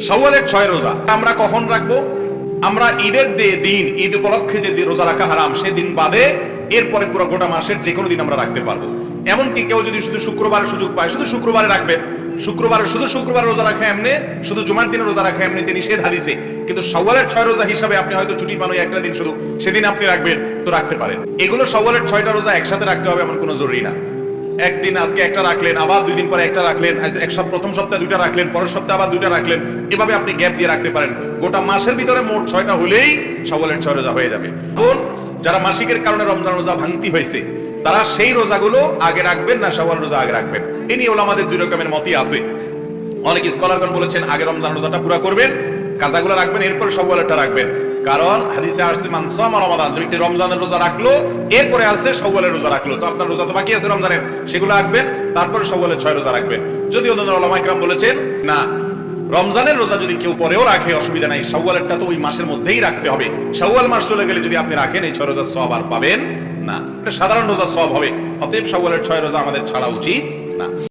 শাওয়ালের 6 রোজা আমরা কখন রাখবো? আমরা ঈদের দিন, ঈদ উপলক্ষে যে রোজা রাখা হারাম সেদিন বাদে এরপরে পুরো গোটা মাসের যে কোনো দিন আমরা রাখতে পারবো। এমনকি কেউ যদি শুধু শুক্রবারের সুযোগ পায়, শুধু শুক্রবারে রাখবেন। শুধু শুক্রবার রোজা রাখা এমনি, শুধু জুমার দিনে রোজা রাখা এমনিতে নিষেধ হাদিসে। কিন্তু শাওয়ালের 6 রোজা হিসাবে আপনি হয়তো ছুটি পান ওই একটা দিন, শুধু সেদিন আপনি রাখবেন, তো রাখতে পারেন। এগুলো শাওয়ালের 6টা রোজা একসাথে রাখতে হবে এমন কোনো জরুরি না। একদিন আজকে একটা রাখলেন, আবার 2 দিন পরে একটা রাখলেন, প্রথম সপ্তাহে 2টা রাখলেন, পরের সপ্তাহে আবার 2টা রাখলেন, এভাবে আপনি গ্যাপ দিয়ে রাখতে পারেন। গোটা মাসের ভিতরে মোট 6টা হলেই শাওয়ালের 6 রোজা হয়ে যাবে। এখন যারা মাসিকের কারণে রমজান রোজা ভাঙতি হয়েছে তারা সেই রোজাগুলো আগে রাখবেন না শাওয়াল রোজা আগে রাখবেন, এ নিয়ে ওলামাদের 2 রকমের মতই আছে। অনেক স্কলারগণ বলেছেন আগে রমজান রোজাটা পুরো করবেন, কাজাগুলো রাখবেন, এরপর শাওয়ালেরটা রাখবেন। কারণ হাদিসে আসছে মান সামা রমাদান, যে ব্যক্তি রমজানের রোজা রাখলো এরপরে আসছে শাওয়ালের রোজা রাখলো, তো আপনার রোজা তো বাকি আছে রমজানের, সেগুলো রাখবেন, তারপরে শাওয়ালের 6 রোজা রাখবেন। যদি অন্যান্য উলামা ইকরাম বলেছেন না, রমজানের রোজা যদি কেউ পরেও রাখে অসুবিধা নাই, শাওয়ালেরটা তো ওই মাসের মধ্যেই রাখতে হবে। শাওয়াল মাস চলে গেলে যদি আপনি রাখেন এই 6 রোজার সওয়াব আর পাবেন না, এটা সাধারণ রোজার সওয়াব হবে। অতএব শাওয়ালের 6 রোজা আমাদের ছাড়া উচিত না।